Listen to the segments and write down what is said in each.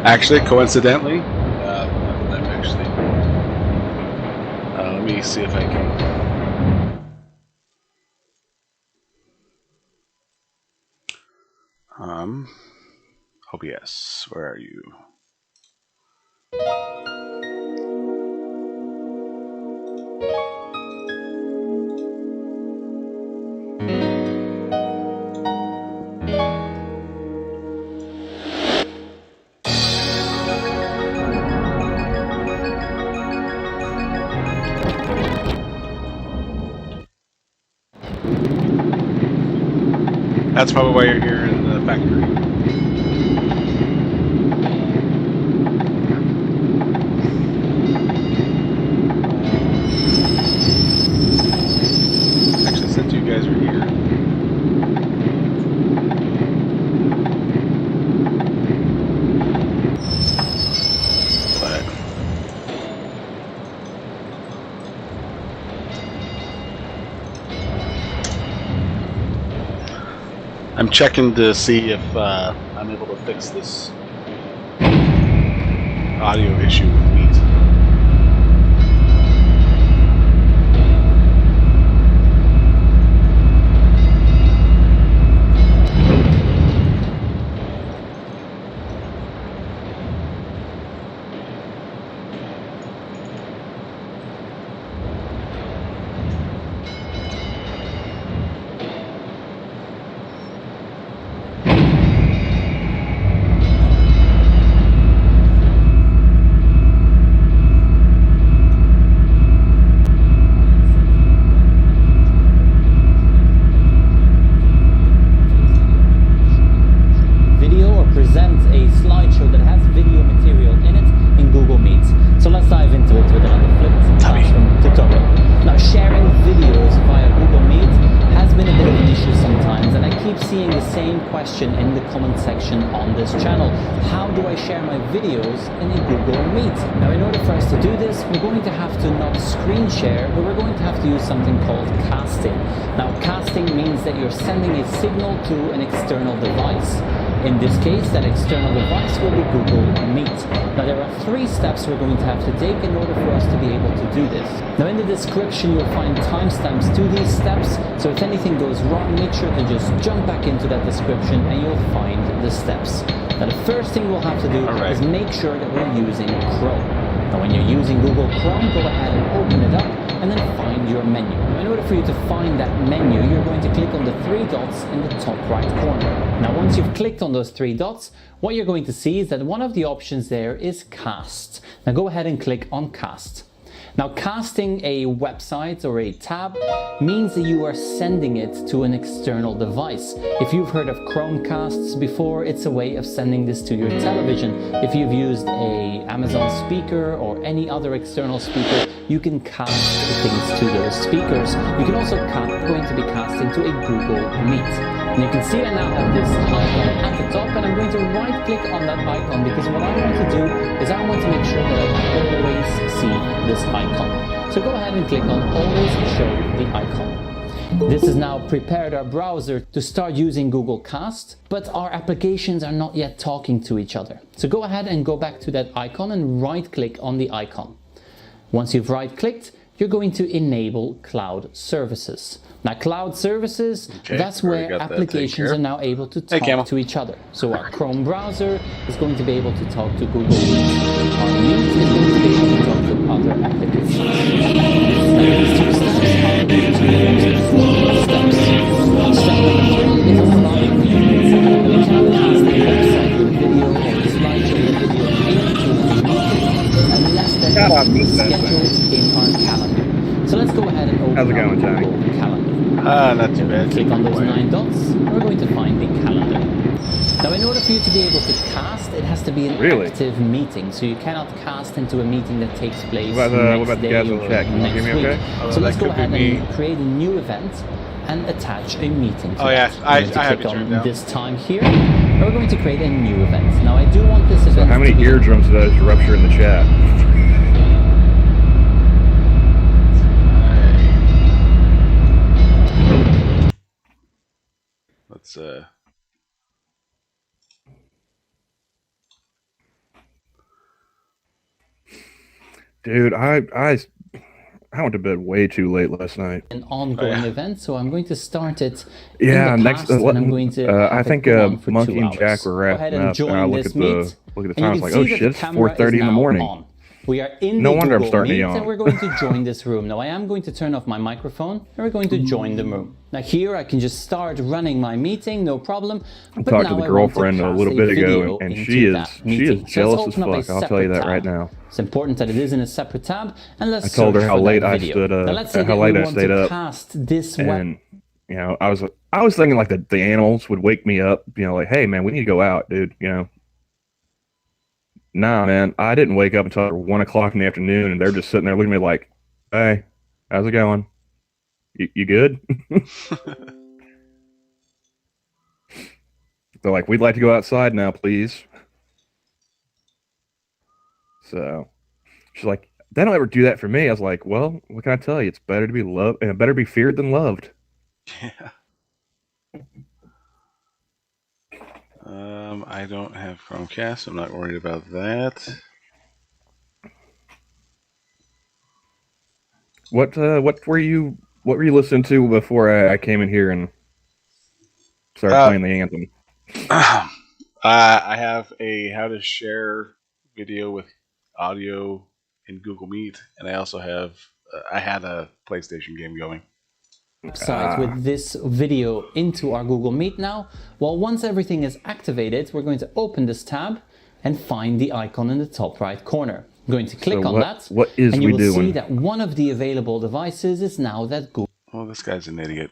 Actually, coincidentally, I'm actually. Let me see if I can. OBS, where are you? That's probably why you're here in the factory. Actually, since you guys are here. But I'm checking to see if I'm able to fix this audio issue with Meet. In the comment section on this channel. How do I share my videos in a Google Meet? Now, in order for us to do this, we're going to have to not screen share, but we're going to have to use something called casting. Now, casting means that you're sending a signal to an external device. In this case, that external device will be Google Meet. Now, there are 3 steps we're going to have to take in order for us to be able to do this. Now, in the description, you'll find timestamps to these steps, so if anything goes wrong, make sure to just jump back into that description and you'll find the steps. Now, the first thing we'll have to do is make sure that we're using Chrome. Now, when you're using Google Chrome, go ahead and open it up and then find your menu. Now, in order for you to find that menu, you're going to click on the 3 dots in the top right corner. Now, once you've clicked on those 3 dots, what you're going to see is that one of the options there is Cast. Now, go ahead and click on Cast. Now, casting a website or a tab means that you are sending it to an external device. If you've heard of Chromecasts before, it's a way of sending this to your television. If you've used a Amazon speaker or any other external speaker, you can cast things to those speakers. You can also going to be casting to a Google Meet. And you can see I now have this icon at the top, and I'm going to right click on that icon because what I want to do is I want to make sure that I always see this icon. So go ahead and click on always show the icon. This has now prepared our browser to start using Google Cast, but our applications are not yet talking to each other. So go ahead and go back to that icon and right click on the icon. Once you've right clicked, you're going to enable cloud services. Now, cloud services, that's where applications are now able to talk to each other. So our Chrome browser is going to be able to talk to Google Meet. Our Meet is going to be able to talk to other applications. Now, these 2 steps are the 2 steps. Step number 3 is allowing views. Now, we can cast a website with video or a slideshow with video into a meeting, unless that is scheduled in our calendar. So let's go ahead and open our Google Calendar. Not too bad. Click on those 9 dots, we're going to find the calendar. Now, in order for you to be able to cast, it has to be an active meeting, so you cannot cast into a meeting that takes place next day or next week. Okay? So let's go ahead and create a new event and attach a meeting to it. I click on this time here, and we're going to create a new event. Now, I do want this event. So how many eardrums does rupture in the chat? Let's Dude, I went to bed way too late last night. An ongoing yeah. event, so I'm going to start it in the Yeah, next past and I'm going to I have it think go on for Monkey 2 and Jack hours. were Go ahead wrapping and up, and I join this meet, look at the and you time. I can was like, oh see that the shit, it's camera is 4:30 in the now morning. on. We are in No the wonder I'm Google starting to Meet yawn. and we're going to join this room. Now I am going to turn off my microphone and we're going to join the room. Now here I can just start running my meeting, no problem. I But talked to now the I want to girlfriend a cast little a bit ago, video and into that she is meeting. So let's jealous as open up a fuck. I'll tell you separate that right tab. now. It's important that it is in a separate tab, and let's I told search her how for late that I video. stood Now let's say how that we late I want stayed to up, cast this web. and I was thinking like the animals would wake me up, like, hey man, we need to go out, dude. Nah, man, I didn't wake up until 1 o'clock in the afternoon, and they're just sitting there looking at me like, hey, how's it going? You good? They're like, we'd like to go outside now, please. So she's like, they don't ever do that for me. I was like, well, what can I tell you? It's better to be loved, and better be feared than loved. Yeah. I don't have Chromecast. I'm not worried about that. What were you listening to before I came in here and started Uh, playing the anthem? I have a how to share video with audio in Google Meet, and I also have I had a PlayStation game going. Website with this video into our Google Meet now. Well, once everything is activated, we're going to open this tab and find the icon in the top right corner. I'm going to click on that, what is and you we will doing? see that one of the available devices is now that Google. Oh, this guy's an idiot.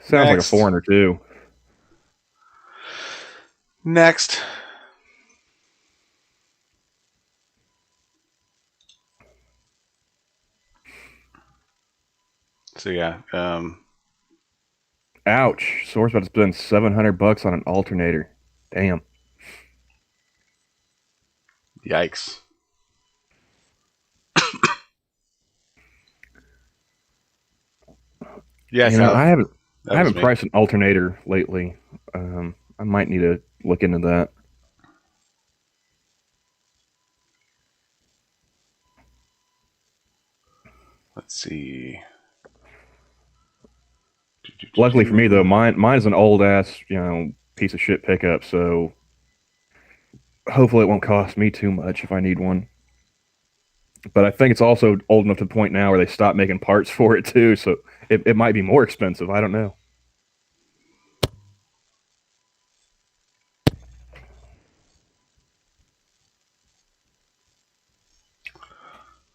Sounds like a Next. foreigner too. Next. So yeah, Ouch! Source about to spend $700 on an alternator. Damn. yikes. Yes, I haven't that was me. priced an alternator lately. I might need to look into that. Let's see. Luckily for me though, mine is an old ass, piece of shit pickup, so hopefully it won't cost me too much if I need one. But I think it's also old enough to the point now where they stop making parts for it too, so it might be more expensive. I don't know.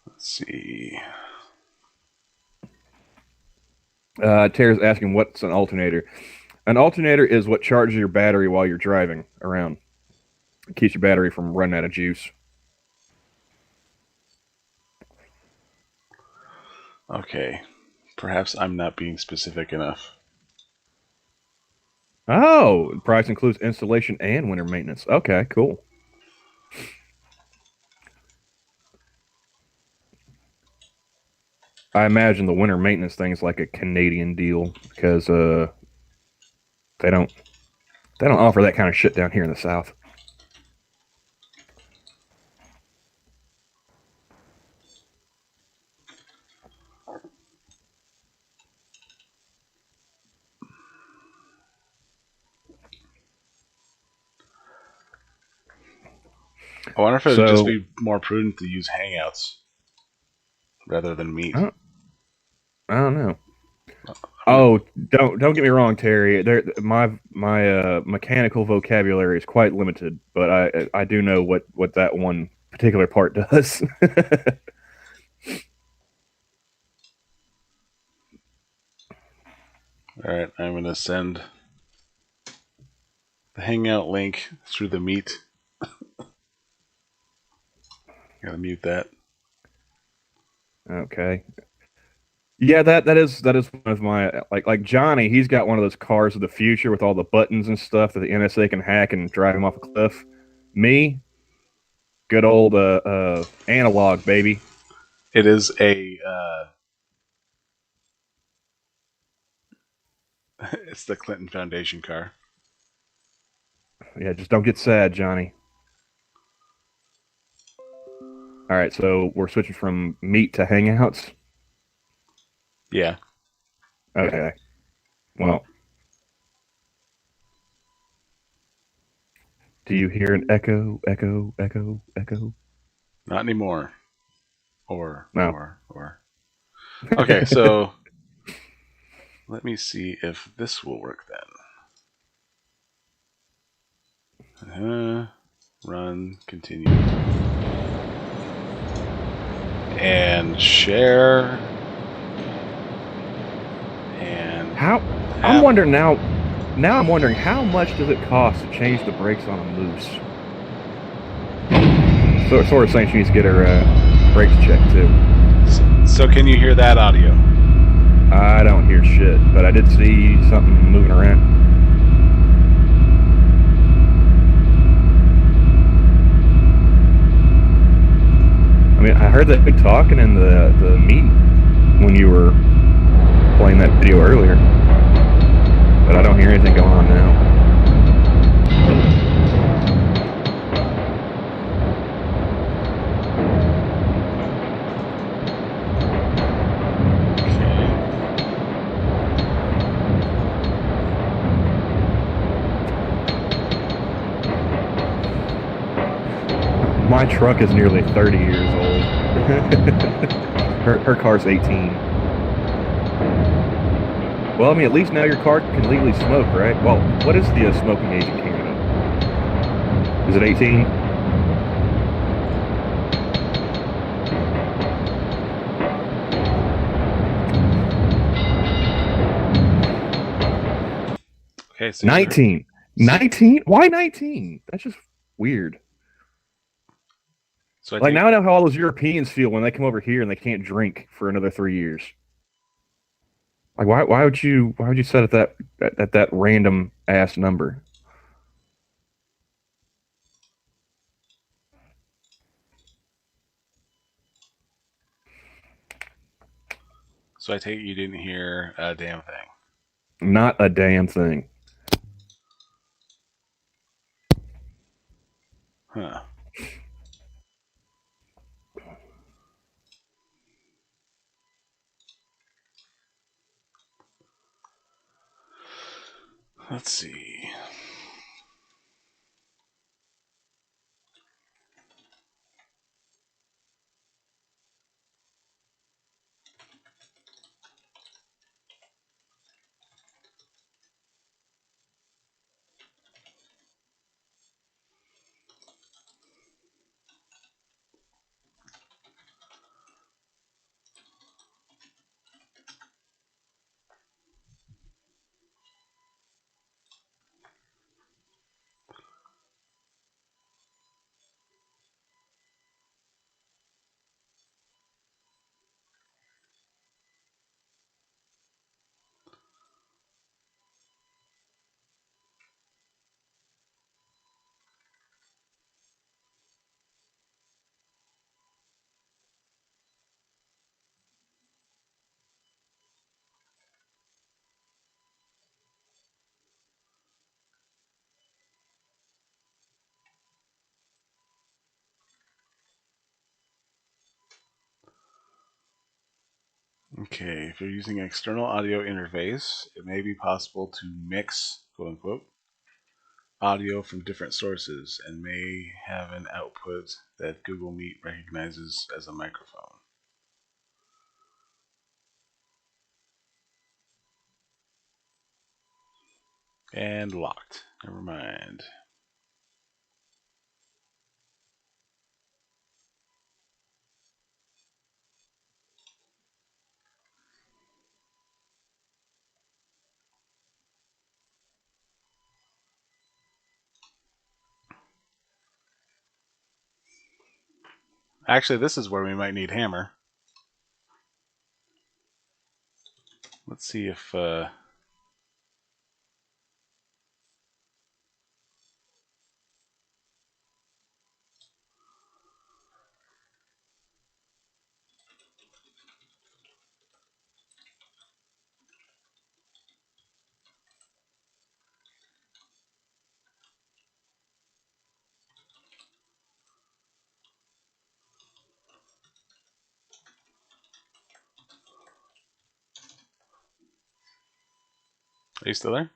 Let's see. Tara's asking what's an alternator. An alternator is what charges your battery while you're driving around. It keeps your battery from running out of juice. Okay. Perhaps I'm not being specific enough. Oh, the price includes installation and winter maintenance. Okay, cool. I imagine the winter maintenance thing is like a Canadian deal because they don't offer that kind of shit down here in the South. I wonder if it would just be more prudent to use Hangouts rather than Meet. I don't know. Oh, don't get me wrong, Terry. My mechanical vocabulary is quite limited, but I do know what that one particular part does. All right, I'm going to send the Hangout link through the Meet. Gotta mute that. Okay. Yeah, that is one of my like Johnny. He's got one of those cars of the future with all the buttons and stuff that the NSA can hack and drive him off a cliff. Me, good old analog baby. It is a. It's the Clinton Foundation car. Yeah, just don't get sad, Johnny. All right, so we're switching from Meet to Hangouts. Yeah. Okay. Well, do you hear an echo, echo, echo, echo? Not anymore. Or, No. or, or. Okay, so let me see if this will work then. Run, continue. And share. And How? I'm tap. wondering now. Now I'm wondering how much does it cost to change the brakes on a Moose? So sort of saying she needs to get her brakes checked too. So can you hear that audio? I don't hear shit, but I did see something moving around. I mean, I heard that big talking in the meet when you were playing that video earlier, but I don't hear anything going on now. My truck is nearly 30 years old. her car's 18. Well, I mean, at least now your car can legally smoke, right? Well, what is the smoking age in Canada? Is it 18? Okay, so 19. 19? Why 19? That's just weird. So I Like take now I know how all those Europeans feel when they come over here and they can't drink for another 3 years. Like why would you set at that random ass number? so I take it you didn't hear a damn thing. Not a damn thing. Huh. Let's see. Okay, if you're using an external audio interface, it may be possible to mix, quote unquote, audio from different sources and may have an output that Google Meet recognizes as a microphone. And locked. Never mind. Actually, this is where we might need Hammer. Let's see if Are you still there?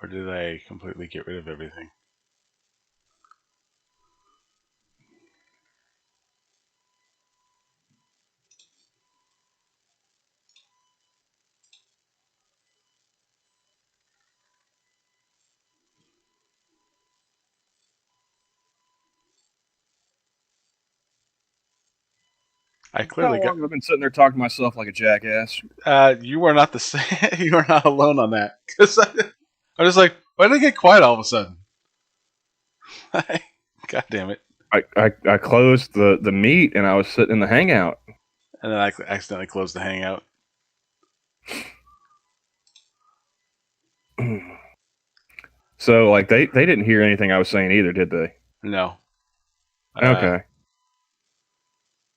Or did I completely get rid of everything? I How clearly got. long have I been sitting there talking to myself like a jackass? You were not the same. You are not alone on that. Because I was like, why did I get quiet all of a sudden? God damn it! I closed the meet and I was sitting in the hangout. And then I accidentally closed the Hangout. So like they didn't hear anything I was saying either, did they? No. Okay.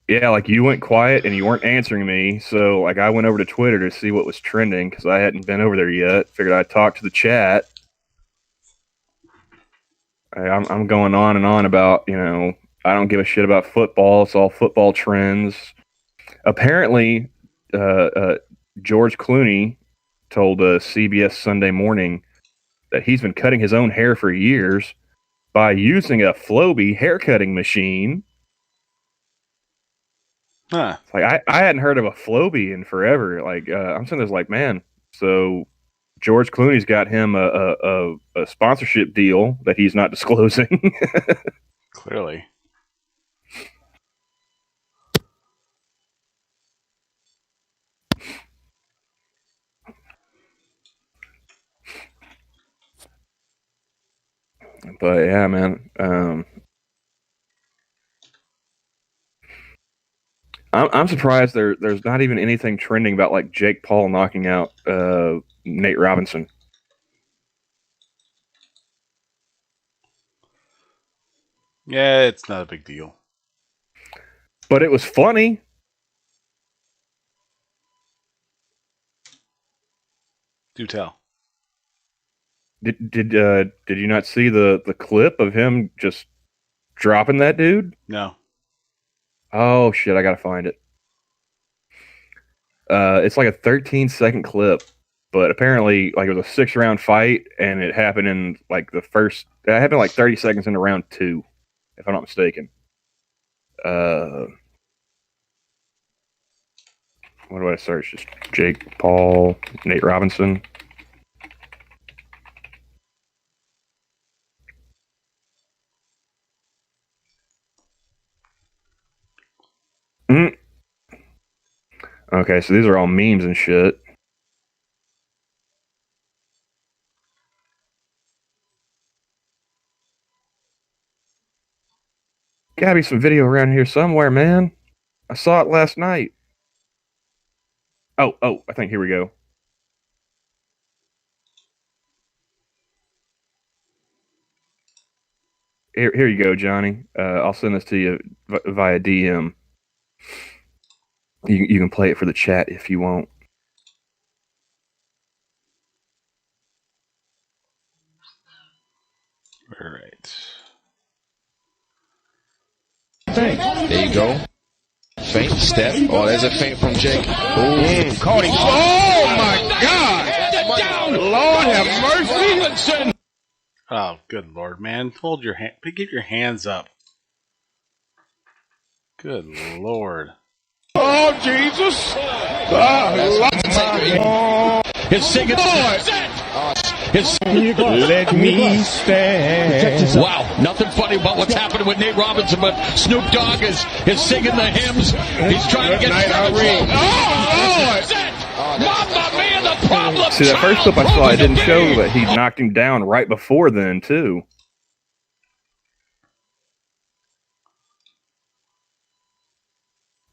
Yeah, like you went quiet and you weren't answering me, so like I went over to Twitter to see what was trending because I hadn't been over there yet. Figured I'd talk to the chat. I'm going on and on about I don't give a shit about football. It's all football trends. Apparently, uh, uh, George Clooney told CBS Sunday Morning that he's been cutting his own hair for years by using a Flowbee haircutting machine. Huh. Like I hadn't heard of a Flowbee in forever. Like I'm sitting there like, man, so George Clooney's got him a sponsorship deal that he's not disclosing. Clearly. But yeah, man, I'm surprised there's not even anything trending about like Jake Paul knocking out Nate Robinson. Yeah, it's not a big deal. But it was funny. Do tell. Did you not see the clip of him just dropping that dude? No. Oh shit, I gotta find it. It's like a 13-second clip, but apparently like it was a 6-round fight, and it happened in like it happened like 30 seconds into round 2, if I'm not mistaken. What do I search? Just Jake Paul, Nate Robinson. Mm. Okay, so these are all memes and shit. Gotta be some video around here somewhere, man. I saw it last night. Oh, I think here we go. Here you go, Johnny. I'll send this to you via DM. You can play it for the chat if you want. All right. There you go. Feint, step. Oh, there's a feint from Jake. Caught him. Oh, my God. Down. Lord have mercy. Oh, good lord, man! Hold your hand. Get your hands up. Good lord. Oh, Jesus. His singing. His Let me stand. wow, nothing funny about what's happening with Nate Robinson, but Snoop Dogg is singing the hymns. He's trying to get. Oh, Lord. Mamma mia, the problem. See, that first clip I saw, it didn't show that he knocked him down right before then, too.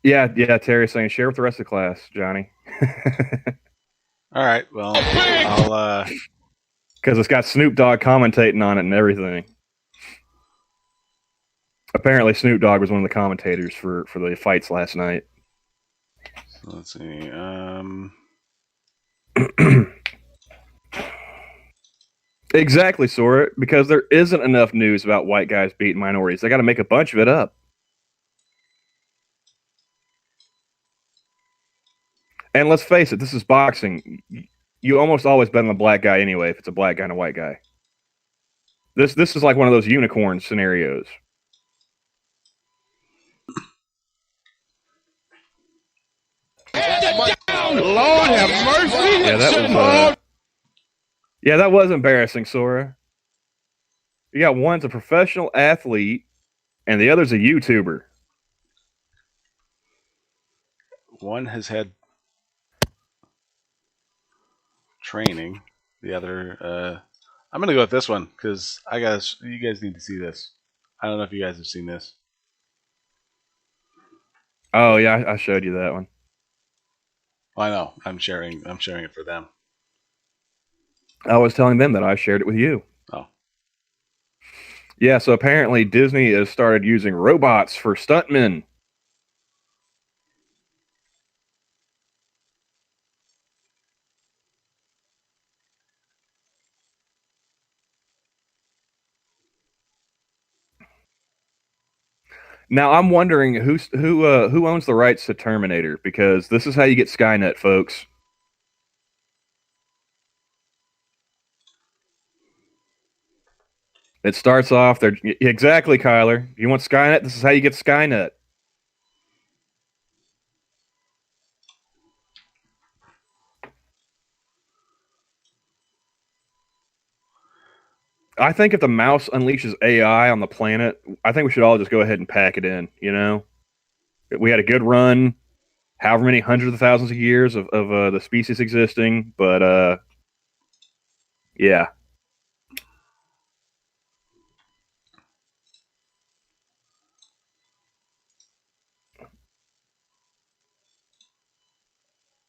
Yeah, Terry's saying share with the rest of the class, Johnny. All right. Well, I'll. Because it's got Snoop Dogg commentating on it and everything. Apparently, Snoop Dogg was one of the commentators for the fights last night. So let's see. Exactly, Sora. Because there isn't enough news about white guys beating minorities. They got to make a bunch of it up. And let's face it, this is boxing. You almost always bet on the black guy anyway if it's a black guy and a white guy. This is like one of those unicorn scenarios. Lord have mercy. That was embarrassing, Sora. You got one's a professional athlete, and the other's a YouTuber. One has had training. The other, I'm gonna go with this one because you guys need to see this. I don't know if you guys have seen this. Oh yeah, I showed you that one. Well, I know. I'm sharing it for them. I was telling them that I shared it with you. Oh. Yeah, so apparently Disney has started using robots for stuntmen. Now I'm wondering who owns the rights to Terminator, because this is how you get Skynet, folks. It starts off there exactly, Kyler. You want Skynet? This is how you get Skynet. I think if the mouse unleashes AI on the planet, I think we should all just go ahead and pack it in. You know, we had a good run, however many hundreds of thousands of years of the species existing, but yeah.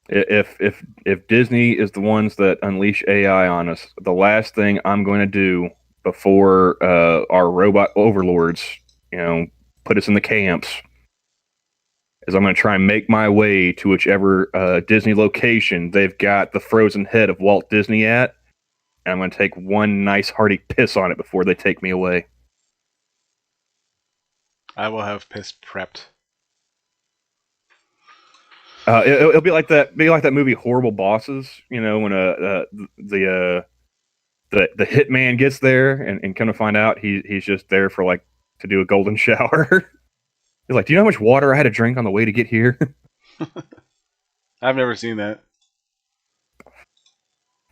If Disney is the ones that unleash AI on us, the last thing I'm going to do before our robot overlords, put us in the camps, is I'm going to try and make my way to whichever Disney location they've got the frozen head of Walt Disney at, and I'm going to take one nice hearty piss on it before they take me away. I will have piss prepped. It'll be like that. Be like that movie, Horrible Bosses. You know, when the hitman gets there and come to find out he's just there for like to do a golden shower. He's like, "Do you know how much water I had to drink on the way to get here?" I've never seen that.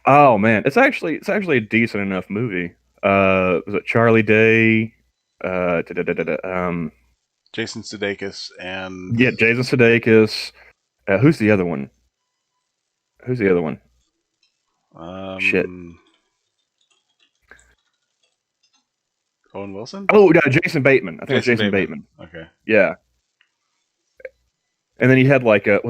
Oh man, it's actually a decent enough movie. Was it Charlie Day? Jason Sudeikis and Yeah, Jason Sudeikis. Who's the other one? Who's the other one? Shit. Owen Wilson? Oh, no, Jason Bateman. I think it's Jason Bateman. Okay. Yeah. And then he had like Kevin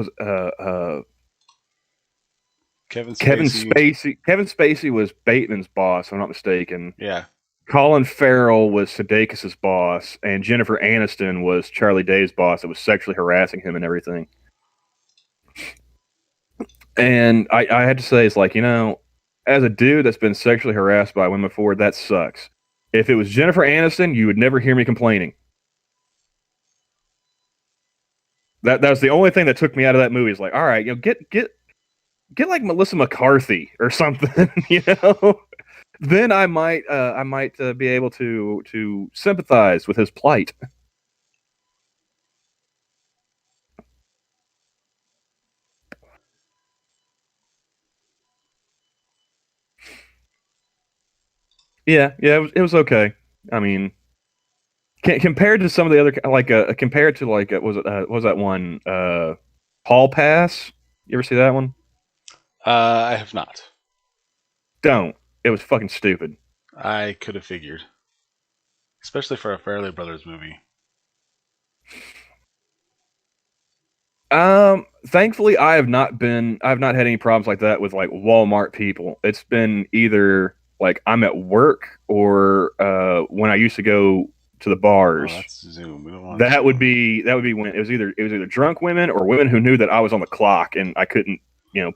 Spacey. Kevin Spacey was Bateman's boss, if I'm not mistaken. Yeah. Colin Farrell was Sudeikis' boss, and Jennifer Aniston was Charlie Day's boss that was sexually harassing him and everything. And I had to say, it's like, as a dude that's been sexually harassed by women before, that sucks. If it was Jennifer Aniston, you would never hear me complaining. That was the only thing that took me out of that movie. Is like, all right, get like Melissa McCarthy or something, Then I might be able to sympathize with his plight. Yeah, it was okay. I mean, compared to some of the other, compared to was that one Hall Pass? You ever see that one? I have not. Don't. It was fucking stupid. I could have figured, especially for a Farrelly Brothers movie. Thankfully, I've not had any problems like that with like Walmart people. It's been either like I'm at work or when I used to go to the bars. Oh, that's Zoom. We don't want that Zoom. would be when it was either drunk women or women who knew that I was on the clock and I couldn't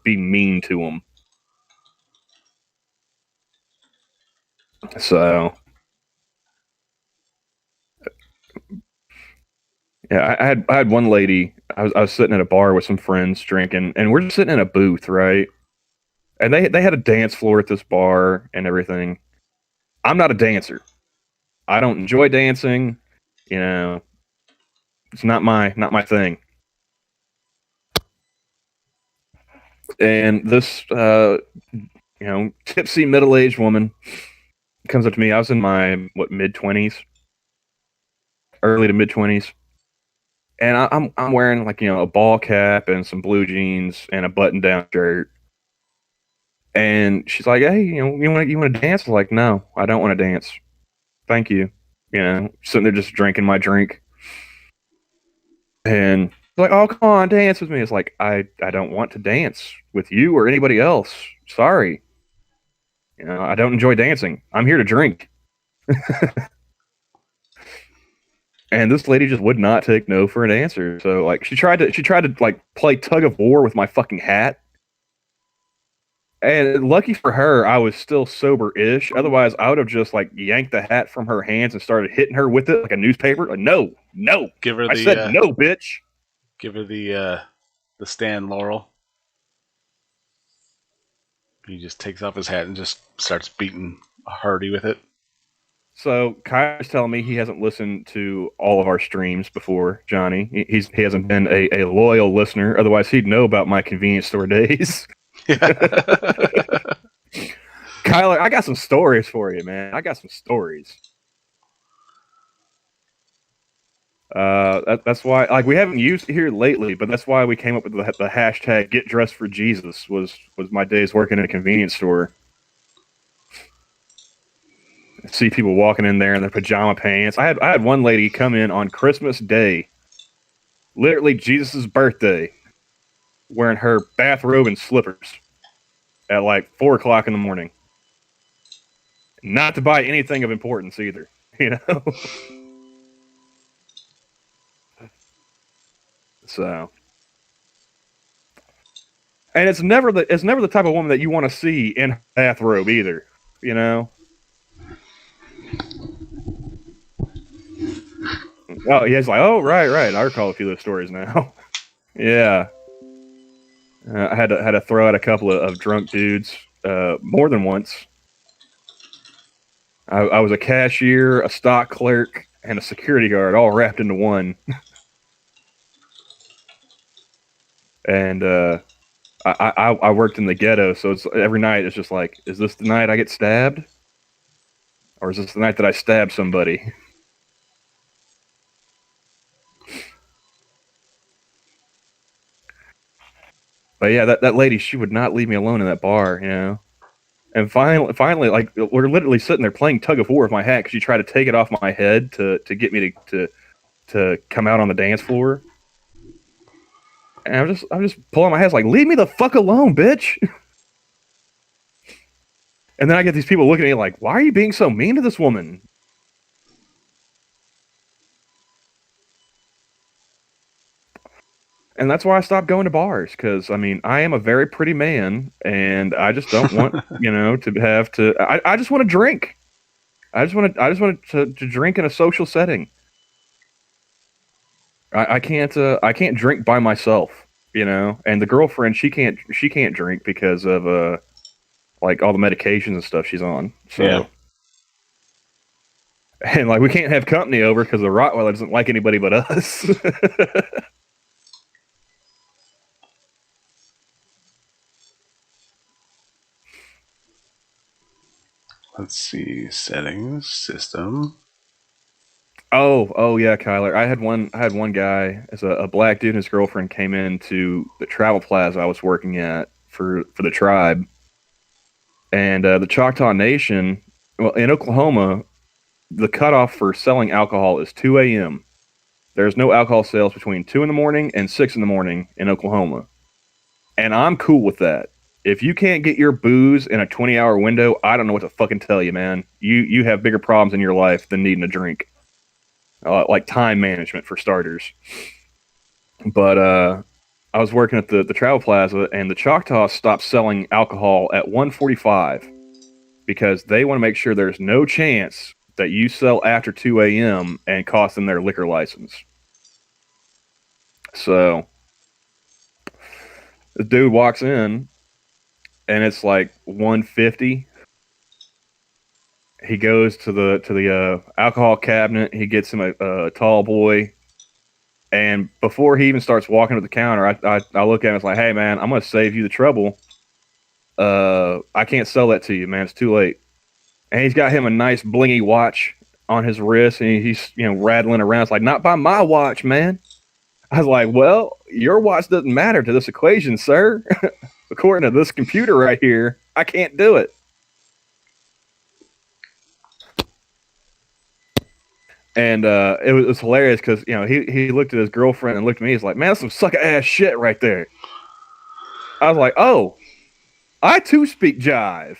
be mean to them. So yeah, I had one lady I was sitting at a bar with some friends drinking, and we're just sitting in a booth, right? And they had a dance floor at this bar and everything. I'm not a dancer. I don't enjoy dancing. You know, it's not my thing. And this tipsy middle aged woman comes up to me. I was in my mid 20s, early to mid 20s, and I'm wearing like a ball cap and some blue jeans and a button down shirt. And she's like, "Hey, you want to dance?" I was like, "No, I don't want to dance. Thank you." Sitting there just drinking my drink, and she's like, "Oh, come on, dance with me." It's like I don't want to dance with you or anybody else. Sorry, I don't enjoy dancing. I'm here to drink. And this lady just would not take no for an answer. So like she tried to like play tug of war with my fucking hat. And lucky for her, I was still sober-ish. Otherwise, I would have just like yanked the hat from her hands and started hitting her with it like a newspaper. Like, no, no. Give her I said no, bitch. Give her the Stan Laurel. He just takes off his hat and just starts beating Hardy with it. So Kyle's telling me he hasn't listened to all of our streams before, Johnny. He hasn't been a loyal listener. Otherwise, he'd know about my convenience store days. Kyler, I got some stories for you, man. I got some stories. That's why, like, we haven't used it here lately, but that's why we came up with the hashtag "Get Dressed for Jesus." Was my days working in a convenience store. See people walking in there in their pajama pants. I had one lady come in on Christmas Day, literally Jesus' birthday, wearing her bathrobe and slippers at like 4:00 in the morning. Not to buy anything of importance either, So, and it's never the type of woman that you want to see in her bathrobe either, Oh, yeah, it's like, oh, right. I recall a few of those stories now. Yeah. I had to throw out a couple of drunk dudes more than once. I was a cashier, a stock clerk, and a security guard all wrapped into one. And I worked in the ghetto, so it's every night it's just like, is this the night I get stabbed? Or is this the night that I stab somebody? But yeah, that lady, she would not leave me alone in that bar, And finally, like, we're literally sitting there playing tug of war with my hat because she tried to take it off my head to get me to come out on the dance floor. And I'm just pulling my hat, like, leave me the fuck alone, bitch. And then I get these people looking at me like, why are you being so mean to this woman? And that's why I stopped going to bars, because I mean, I am a very pretty man, and I just don't want, to have to. I just want to drink. I just want to drink in a social setting. I can't drink by myself, And the girlfriend, she can't drink because of like all the medications and stuff she's on. So. Yeah. And like we can't have company over because the Rottweiler doesn't like anybody but us. Let's see, settings, system. Oh yeah, Kyler. I had one guy, as a black dude and his girlfriend came into the travel plaza I was working at for the tribe. And the Choctaw Nation, well, in Oklahoma, the cutoff for selling alcohol is 2 a.m. There's no alcohol sales between 2 in the morning and 6 in the morning in Oklahoma. And I'm cool with that. If you can't get your booze in a 20-hour window, I don't know what to fucking tell you, man. You have bigger problems in your life than needing a drink. Like time management, for starters. But I was working at the Travel Plaza, and the Choctaws stopped selling alcohol at 1:45 because they want to make sure there's no chance that you sell after 2 a.m. and cost them their liquor license. So the dude walks in, and it's like 150. He goes to the alcohol cabinet. He gets him a tall boy, and before he even starts walking to the counter, I look at him and it's like, "Hey man, I'm gonna save you the trouble. I can't sell that to you, man. It's too late." And he's got him a nice blingy watch on his wrist, and he's rattling around. It's like, "Not by my watch, man." I was like, "Well, your watch doesn't matter to this equation, sir. According to this computer right here, I can't do it." And it was hilarious because he looked at his girlfriend and looked at me. He's like, "Man, that's some sucker ass shit right there." I was like, "Oh, I too speak jive,"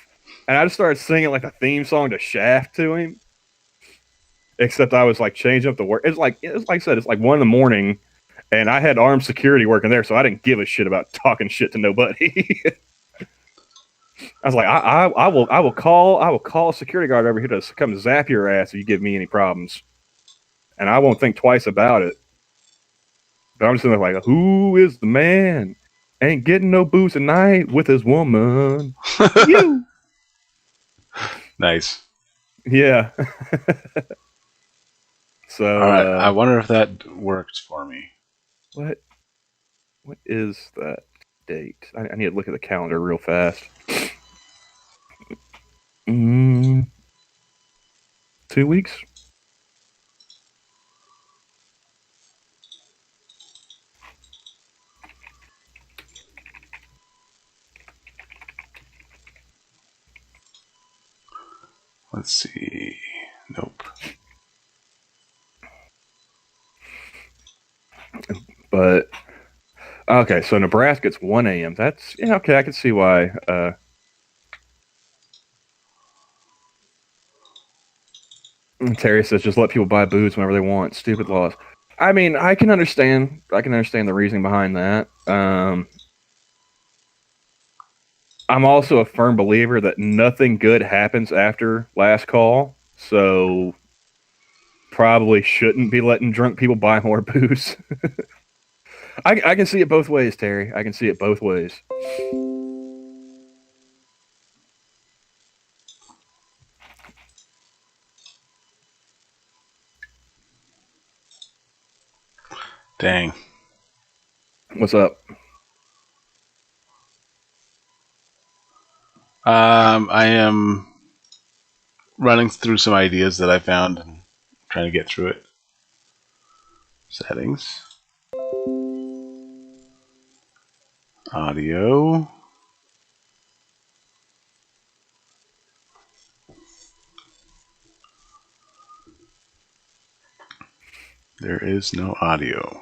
and I just started singing like a theme song to Shaft to him. Except I was like changing up the word. It's like I said, it's like 1 a.m, and I had armed security working there, so I didn't give a shit about talking shit to nobody. I was like, I will call a security guard over here to come zap your ass if you give me any problems, and I won't think twice about it. But I'm just sitting there like, who is the man? Ain't getting no booze tonight with his woman. You. Nice. Yeah. So All right. I wonder if that worked for me. what is that date? I need to look at the calendar real fast. 2 weeks. Let's see. Nope. But okay, so Nebraska, it's 1 a.m. That's okay. I can see why. Terry says just let people buy booze whenever they want. Stupid laws. I mean, I can understand. I can understand the reasoning behind that. I'm also a firm believer that nothing good happens after last call, so probably shouldn't be letting drunk people buy more booze. I can see it both ways, Terry. I can see it both ways. Dang. What's up? I am running through some ideas that I found and trying to get through it. Settings. Audio. There is no audio.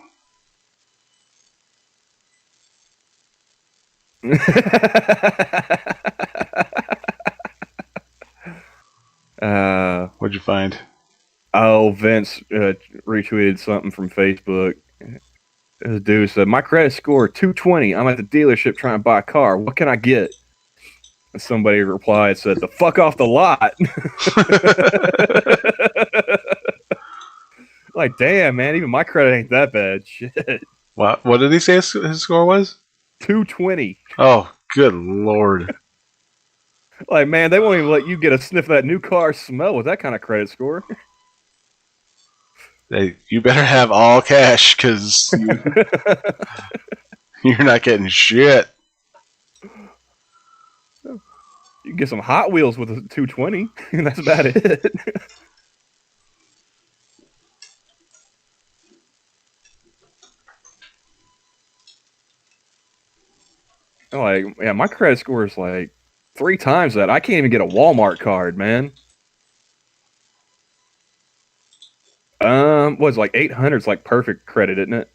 What'd you find? Oh, Vince retweeted something from Facebook. This dude said, "My credit score 220. I'm at the dealership trying to buy a car. What can I get?" And somebody replied, said, "The fuck off the lot." Like, damn, man, even my credit ain't that bad. Shit. What did he say his score was? 220. Oh, good lord. Like, man, they won't even let you get a sniff of that new car smell with that kind of credit score. Hey, you better have all cash, because you're not getting shit. You can get some Hot Wheels with a 220, and that's about it. Like, yeah, my credit score is like 3 times that. I can't even get a Walmart card, man. What's like 800 is like perfect credit, isn't it?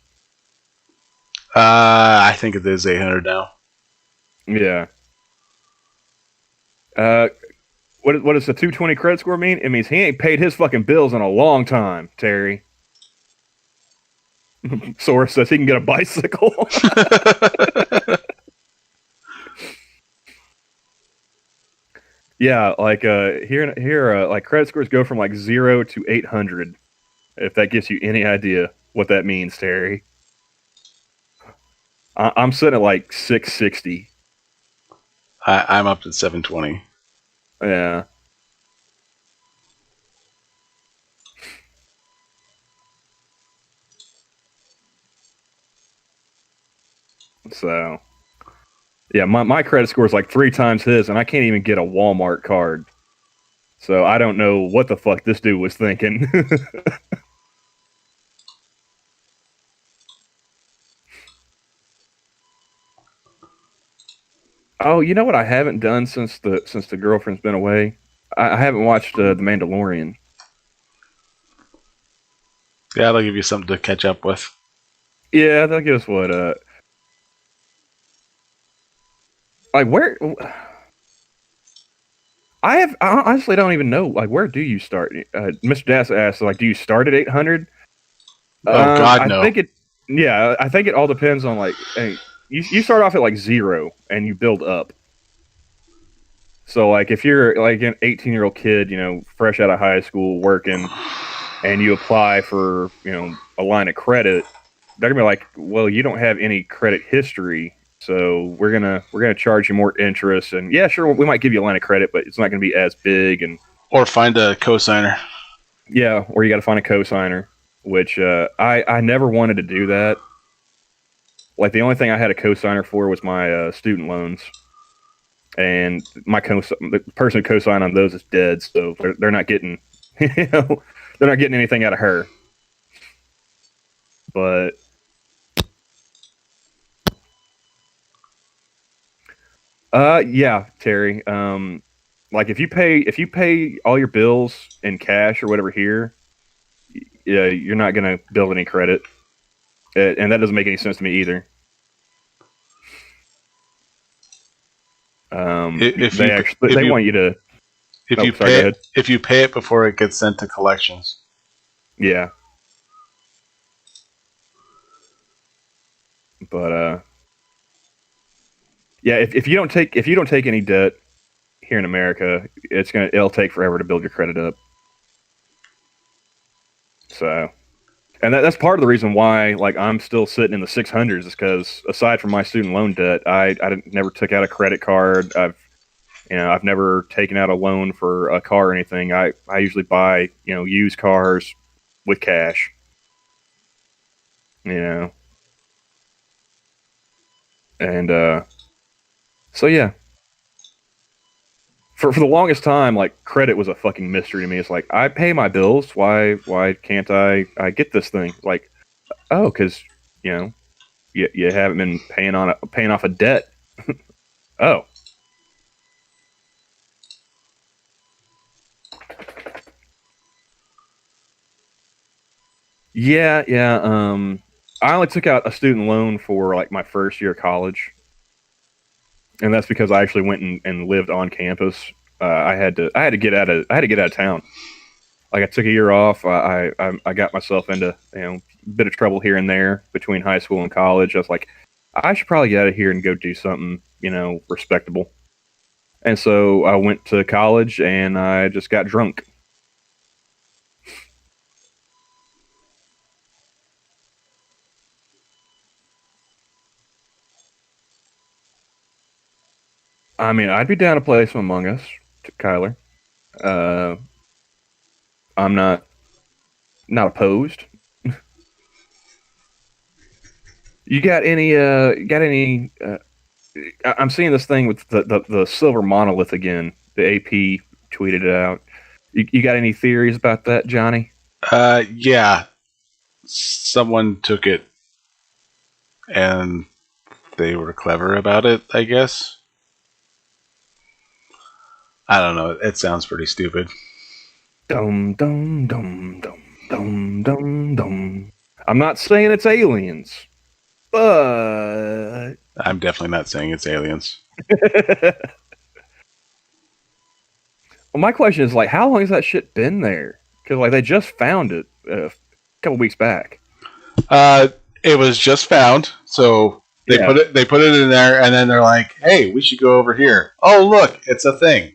I think it is 800 now. Yeah. What does the 220 credit score mean? It means he ain't paid his fucking bills in a long time, Terry. Source says he can get a bicycle. Yeah, like here, like credit scores go from like 0 to 800. If that gives you any idea what that means, Terry. I'm sitting at like 660. I'm up to 720. Yeah. So, yeah, my credit score is like 3 times his, and I can't even get a Walmart card. So I don't know what the fuck this dude was thinking. Oh, you know what I haven't done since the girlfriend's been away? I haven't watched The Mandalorian. Yeah, that'll give you something to catch up with. Yeah, that gives what like where I honestly don't even know like where do you start? Mr. Das asked like do you start at 800? Oh God, I no. think I think it all depends on like hey, you start off at like 0 and you build up. So like if you're like an 18-year-old kid, fresh out of high school working and you apply for, a line of credit, they're gonna be like, well, you don't have any credit history, so we're gonna charge you more interest, and yeah, sure, we might give you a line of credit, but it's not gonna be as big, and Or find a cosigner. yeah, or you got to find a cosigner, which I never wanted to do that. Like the only thing I had a cosigner for was my student loans, and the person who co-signed on those is dead, so they're not getting they're not getting anything out of her. But yeah, Terry. Like if you pay all your bills in cash or whatever here, yeah, you're not gonna build any credit, and that doesn't make any sense to me either. If They you actually if they you want you to. if Oh, you sorry. Go pay ahead. if you pay it before it gets sent to collections. Yeah, but yeah, if you don't take any debt here in America, it'll take forever to build your credit up. So, and that's part of the reason why like I'm still sitting in the 600s is because aside from my student loan debt, I never took out a credit card. I've never taken out a loan for a car or anything. I usually buy used cars with cash. You know, and so yeah, for the longest time, like credit was a fucking mystery to me. It's like I pay my bills. Why can't I get this thing? Like oh, because you know you haven't been paying off a debt. Oh yeah. I only took out a student loan for like my first year of college, and that's because I actually went and lived on campus. I had to get out of town. Like I took a year off. I got myself into a bit of trouble here and there between high school and college. I was like, I should probably get out of here and go do something respectable. And so I went to college and I just got drunk. I mean, I'd be down to play some Among Us, Kyler. Uh, I'm not opposed. You got any? Got any? I'm seeing this thing with the silver monolith again. The AP tweeted it out. You got any theories about that, Johnny? Yeah, someone took it and they were clever about it, I guess. I don't know. It sounds pretty stupid. Dum dum dum dum dum dum dum. I'm not saying it's aliens, but I'm definitely not saying it's aliens. well, my question is like, how long has that shit been there? Because like they just found it a couple weeks back. It was just found, so they Yeah. put it in there, and then they're like, "Hey, we should go over here." Oh, look, it's a thing.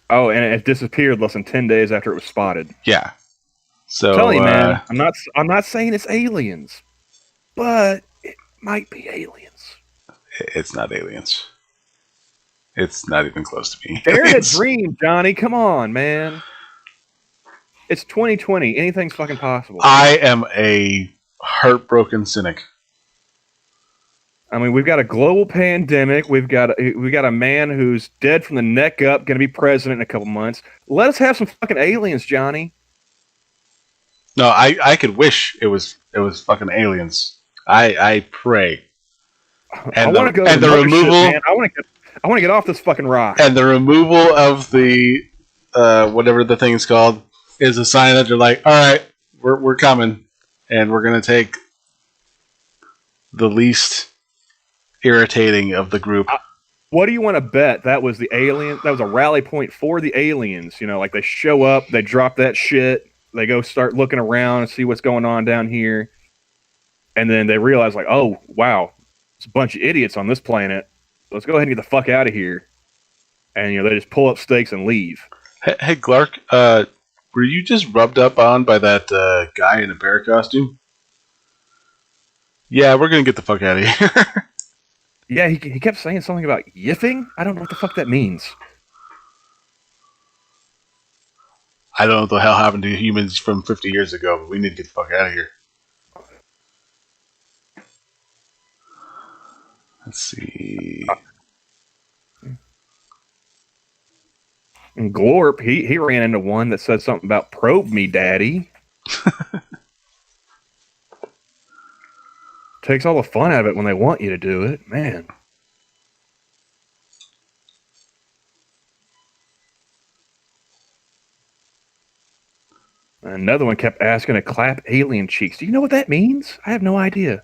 Oh, and it disappeared less than 10 days after it was spotted. Yeah. I'm telling So you, man, I'm not saying it's aliens, but might be aliens. It's not aliens. It's not even close to being Dare to aliens. dream, Johnny. Come on, man. It's 2020. Anything's fucking possible. I am a heartbroken cynic. I mean, we've got a global pandemic. We've got a man who's dead from the neck up, going to be president in a couple months. Let us have some fucking aliens, Johnny. No, I could wish it was fucking aliens. I pray. I want to go to the removal, mothership, man. I want to get off this fucking rock. and the removal of the whatever the thing's called is a sign that they're like, all right, we're coming, and we're gonna take the least irritating of the group. What do you want to bet? That was the alien. That was a rally point for the aliens. You know, like they show up, they drop that shit, they go start looking around and see what's going on down here, and then they realize, like, oh wow, it's a bunch of idiots on this planet. Let's go ahead and get the fuck out of here. And they just pull up stakes and leave. Hey Clark, were you just rubbed up on by that guy in a bear costume? Yeah, we're gonna get the fuck out of here. Yeah, he kept saying something about yiffing. I don't know what the fuck that means. I don't know what the hell happened to humans from 50 years ago, but we need to get the fuck out of here. Let's see. And Glorp, he ran into one that said something about probe me, daddy. Takes all the fun out of it when they want you to do it, man. Another one kept asking to clap alien cheeks. Do you know what that means? I have no idea.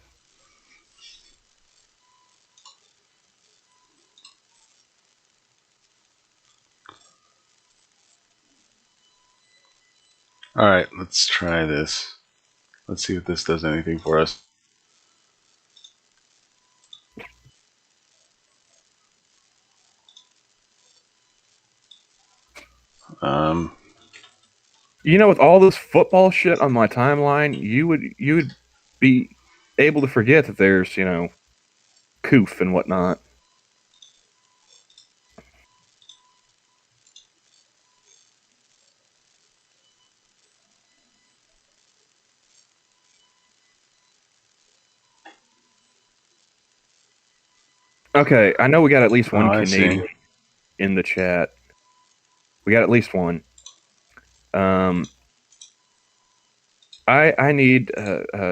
Alright, let's try this. Let's see if this does anything for us. With all this football shit on my timeline, you would be able to forget that there's, coof and whatnot. Okay, I know we got at least one Canadian in the chat. We got at least one. I need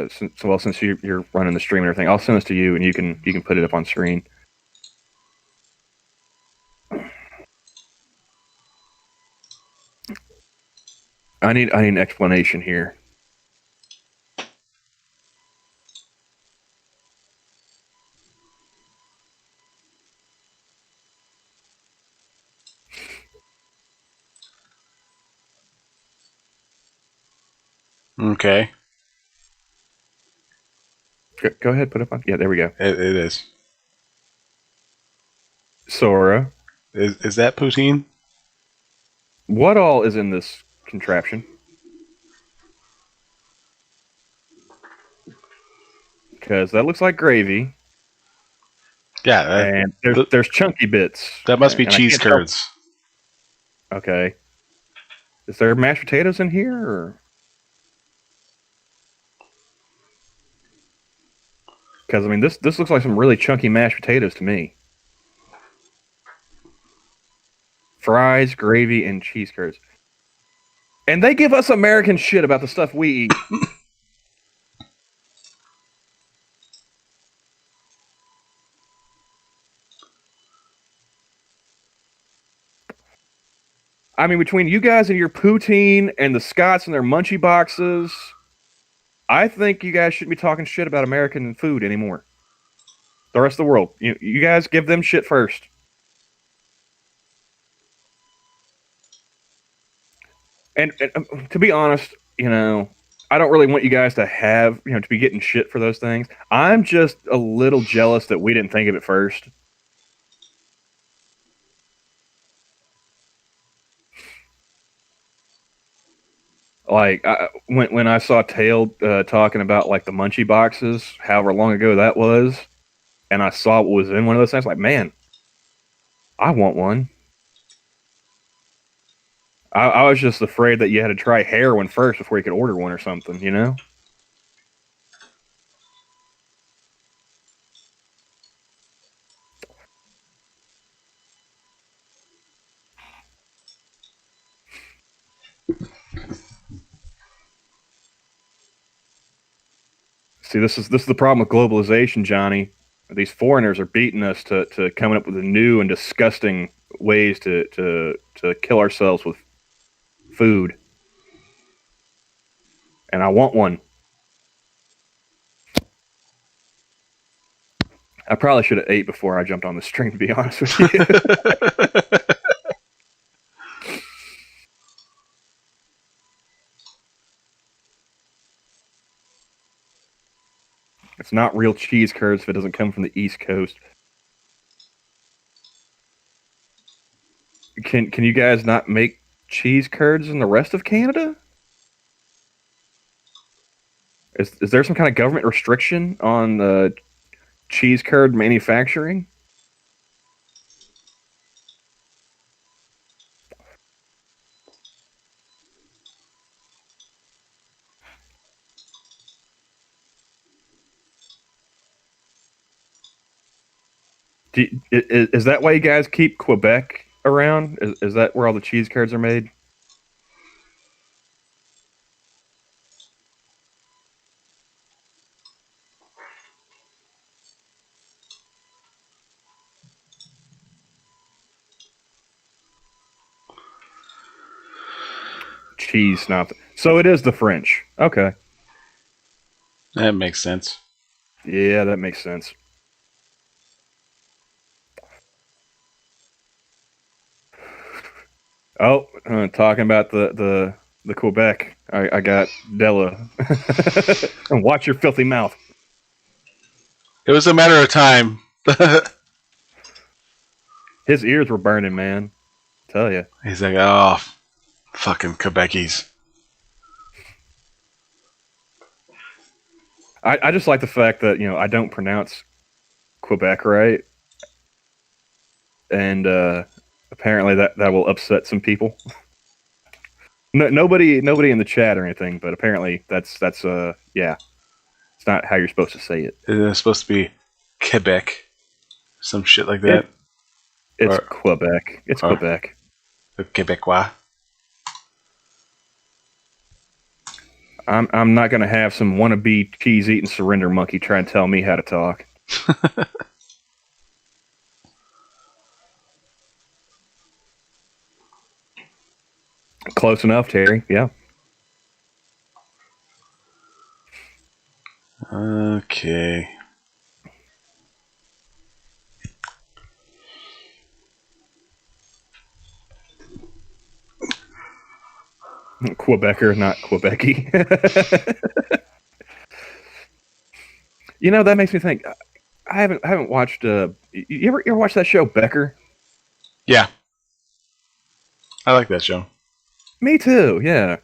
since you're running the stream and everything, I'll send this to you and you can put it up on screen. I need an explanation here. Okay. Go ahead, put it up on. Yeah, there we go. It is. Sora. Is that poutine? What all is in this contraption? Because that looks like gravy. Yeah. And there's chunky bits. That must be cheese curds. Okay. Is there mashed potatoes in here? Or? Because, I mean, this looks like some really chunky mashed potatoes to me. Fries, gravy, and cheese curds. And they give us American shit about the stuff we eat. I mean, between you guys and your poutine and the Scots and their munchie boxes, I think you guys shouldn't be talking shit about American food anymore. The rest of the world. You guys give them shit first. And to be honest, I don't really want you guys to have, to be getting shit for those things. I'm just a little jealous that we didn't think of it first. Like when I saw Tail talking about like the Munchie boxes, however long ago that was, and I saw what was in one of those things, like, man, I want one. I was just afraid that you had to try heroin first before you could order one or something, you know? See, this is the problem with globalization, Johnny. These foreigners are beating us to coming up with new and disgusting ways to kill ourselves with food. And I want one. I probably should have ate before I jumped on the stream, to be honest with you. It's not real cheese curds if it doesn't come from the East Coast. Can you guys not make cheese curds in the rest of Canada? Is there some kind of government restriction on cheese curd manufacturing? Is that why you guys keep Quebec around? Is that where all the cheese curds are made? Cheese, not so. It is the French. Okay. That makes sense. Yeah, that makes sense. Oh, talking about the Quebec. I got Della. And watch your filthy mouth. It was a matter of time. His ears were burning, man. I tell you. He's like, oh, fucking Quebecies. I just like the fact that I don't pronounce Quebec right, and apparently that will upset some people. No, nobody in the chat or anything, but apparently that's yeah, it's not how you're supposed to say it. It's supposed to be Quebec, some shit like that. It's Quebec. It's Quebec. The Quebecois. I'm not gonna have some wannabe cheese eating surrender monkey try and tell me how to talk. Close enough, Terry. Yeah. Okay. Quebecer, not Quebecy. That makes me think. I haven't watched. You ever watch that show Becker? Yeah. I like that show. Me too. Yeah.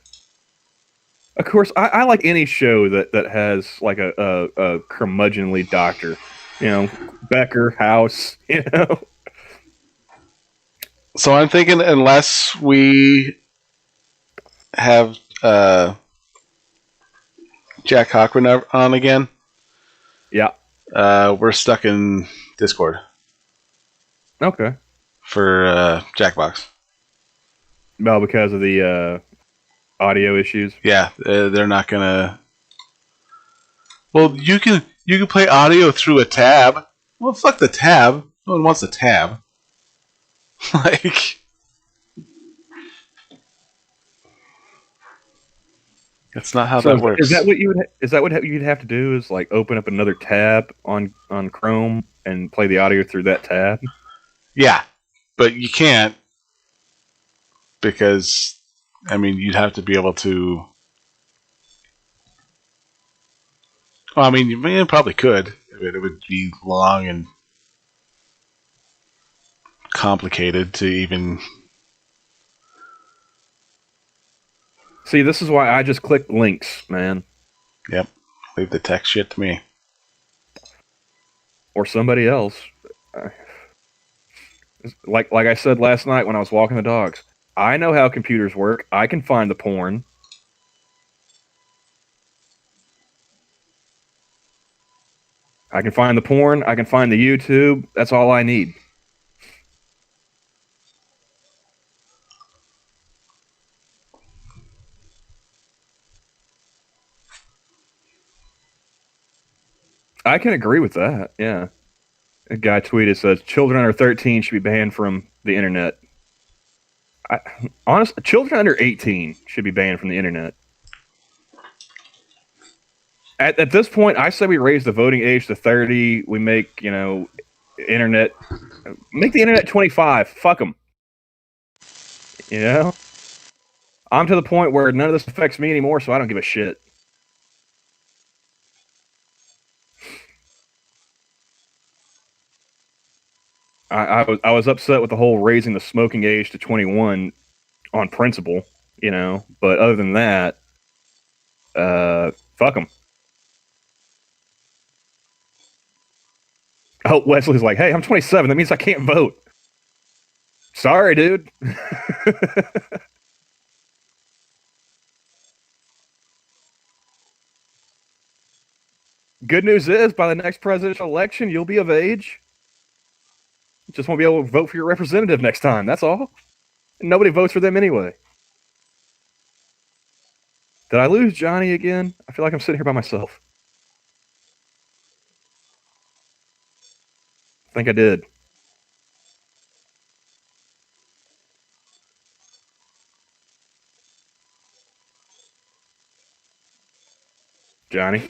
Of course, I like any show that has like a curmudgeonly doctor. Becker, House. So I'm thinking, unless we have Jack Cochran on again, Yeah. we're stuck in Discord Okay. for Jackbox. Well, because of the audio issues. Yeah, they're not gonna. Well, you can play audio through a tab. Well, fuck the tab. No one wants a tab. Like, that's not how that works. Is that what you would? Is that what you'd have to do? Is like open up another tab on Chrome and play the audio through that tab? Yeah, but you can't, because you'd have to be able to. Well, you probably could. It would be long and complicated to even. See, this is why I just click links, man. Yep. Leave the text shit to me. Or somebody else. Like I said last night when I was walking the dogs. I know how computers work. I can find the porn. I can find the porn. I can find the YouTube. That's all I need. I can agree with that. Yeah. A guy tweeted says children under 13 should be banned from the internet. Honestly, children under 18 should be banned from the internet. At this point, I say we raise the voting age to 30. We make, internet. Make the internet 25. Fuck them. You know? I'm to the point where none of this affects me anymore, so I don't give a shit. I was upset with the whole raising the smoking age to 21 on principle, but other than that, fuck them. Oh, Wesley's like, hey, I'm 27. That means I can't vote. Sorry, dude. Good news is, by the next presidential election, you'll be of age. Just won't be able to vote for your representative next time. That's all. And nobody votes for them anyway. Did I lose Johnny again? I feel like I'm sitting here by myself. I think I did. Johnny?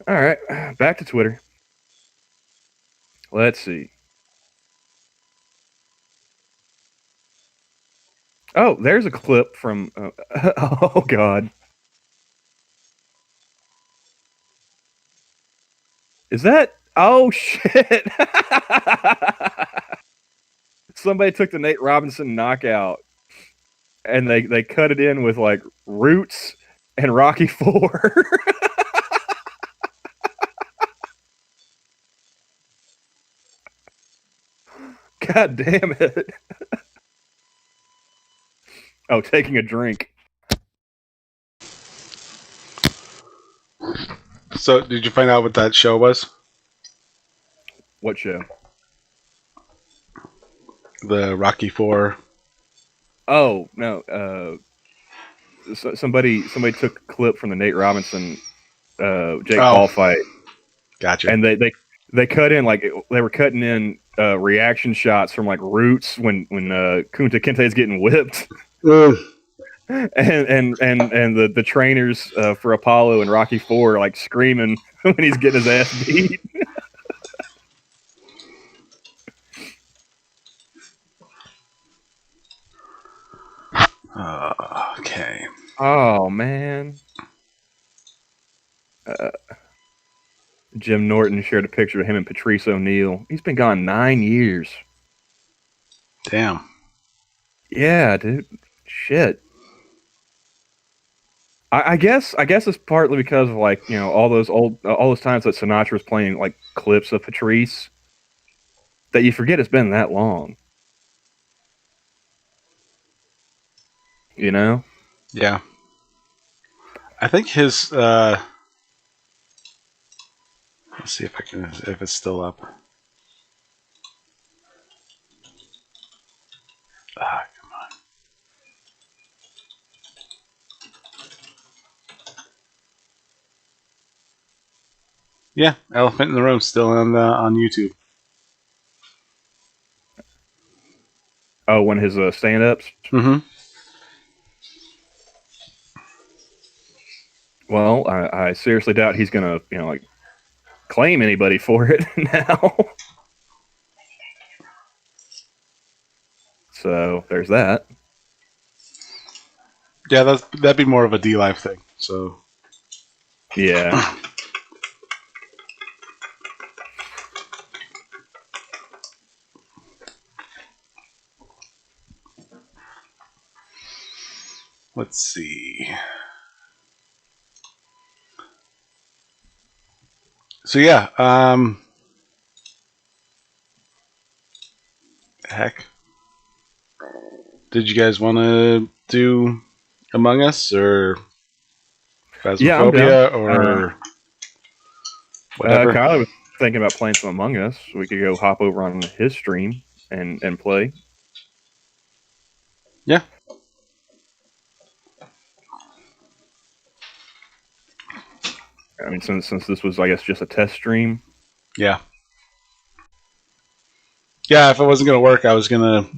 All right, back to Twitter. Let's see. Oh, there's a clip from. Oh, God. Is that. Oh, shit. Somebody took the Nate Robinson knockout and they cut it in with like Roots and Rocky IV. God damn it. Oh, taking a drink. So, did you find out what that show was? What show? The Rocky Four. Oh, no. Somebody took a clip from the Nate Robinson Jake Paul fight. Gotcha. And they cut in they were cutting in reaction shots from like Roots when Kunta Kinte is getting whipped. And the trainers for Apollo and Rocky IV are like screaming when he's getting his ass beat. Okay. Oh man. Jim Norton shared a picture of him and Patrice O'Neal. He's been gone 9 years. Damn. Yeah, dude. Shit. I guess it's partly because of all those times that Sinatra was playing like clips of Patrice that you forget it's been that long. You know? Yeah. I think his. Let's see if it's still up. Come on. Yeah, Elephant in the Room still on YouTube. Oh, when his stand-ups? Mm-hmm. Well, I seriously doubt he's gonna, claim anybody for it now. So there's that. Yeah, that'd be more of a D-Live thing. So Yeah. Let's see. So yeah, heck, did you guys want to do Among Us or Yeah, I'm down. Phasmophobia or whatever? Kyler was thinking about playing some Among Us. We could go hop over on his stream and play. Yeah. I mean, since this was, I guess, just a test stream. Yeah. Yeah, if it wasn't going to work, I was going to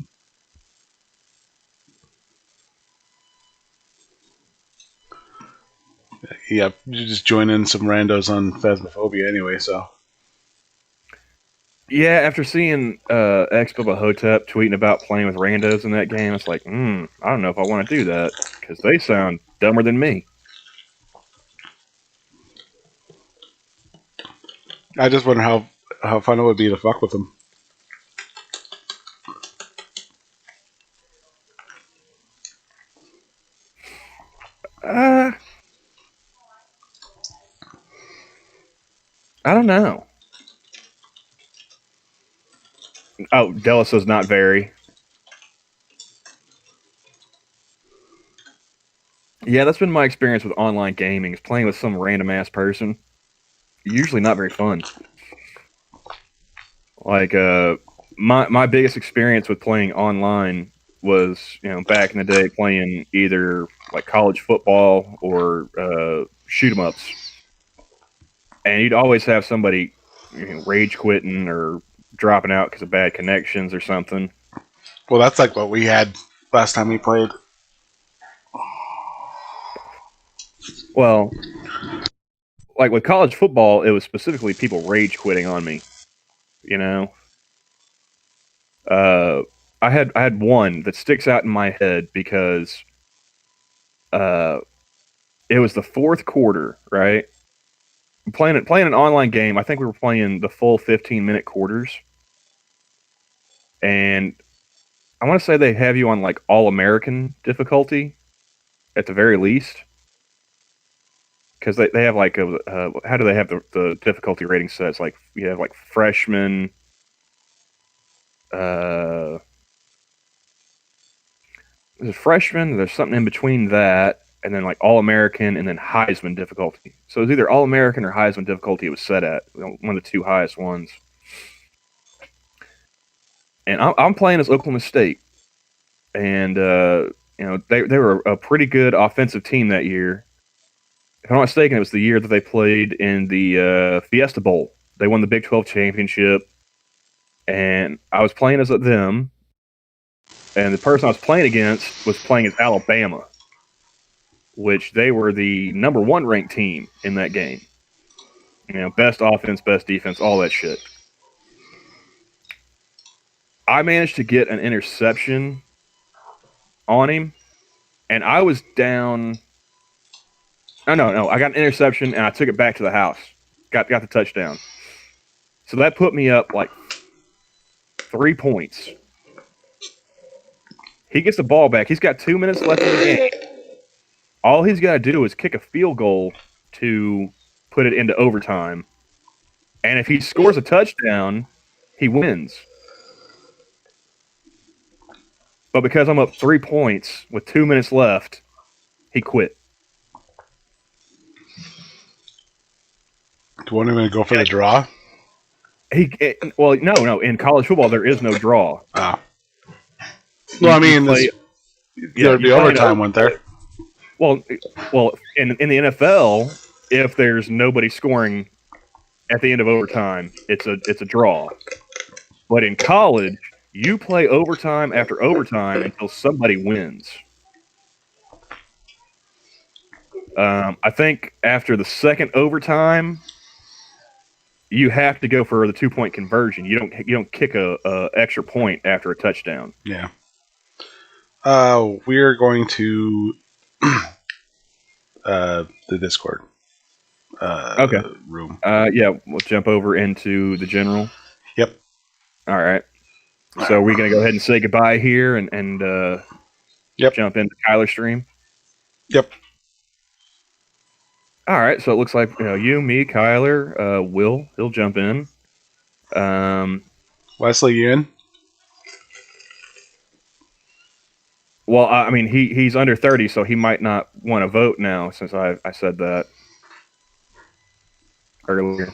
you just join in some randos on Phasmophobia anyway, so. Yeah, after seeing Expo Hotep tweeting about playing with randos in that game, it's like, I don't know if I want to do that because they sound dumber than me. I just wonder how fun it would be to fuck with them. I don't know. Oh, Della says not very. Yeah, that's been my experience with online gaming, is playing with some random ass person. Usually not very fun. Like, my biggest experience with playing online was, back in the day playing either like college football or shoot 'em ups. And you'd always have somebody rage quitting or dropping out because of bad connections or something. Well, that's like what we had last time we played. Well, like with college football, it was specifically people rage quitting on me. Uh, I had one that sticks out in my head because it was the fourth quarter, right? Playing an online game. I think we were playing the full 15-minute quarters, and I want to say they have you on like All American difficulty at the very least, because they have like how do they have the difficulty rating sets? Like you have like freshman, there's a freshman. There's something in between that, and then like All American, and then Heisman difficulty. So it was either All American or Heisman difficulty. It was set at one of the two highest ones. And I'm playing as Oklahoma State, and they were a pretty good offensive team that year. If I'm not mistaken, it was the year that they played in the Fiesta Bowl. They won the Big 12 championship, and I was playing as them, and the person I was playing against was playing as Alabama, which they were the number 1 ranked team in that game. Best offense, best defense, all that shit. I managed to get an interception on him, and I was down. Oh, no, I got an interception, and I took it back to the house. Got the touchdown. So that put me up like 3 points. He gets the ball back. He's got 2 minutes left in the game. All he's got to do is kick a field goal to put it into overtime. And if he scores a touchdown, he wins. But because I'm up 3 points with 2 minutes left, he quit. Do you want him to go for the draw? No. In college football, there is no draw. Ah. Well, I mean, there'd be overtime, wouldn't there? Well, in the NFL, if there's nobody scoring at the end of overtime, it's a draw. But in college, you play overtime after overtime until somebody wins. I think after the second overtime, you have to go for the 2-point conversion. You don't kick a extra point after a touchdown. Yeah. We're going to the Discord okay. room. Yeah, we'll jump over into the general. Yep. All right. So we're going to go ahead and say goodbye here and yep. jump into Kyler's stream. Yep. All right, so it looks like you, me, Kyler, Will, he'll jump in. Wesley, you in? Well, I mean, he's under 30, so he might not want to vote now since I said that earlier.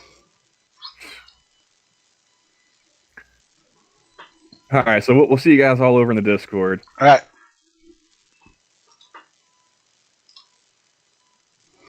All right, so we'll see you guys all over in the Discord. All right.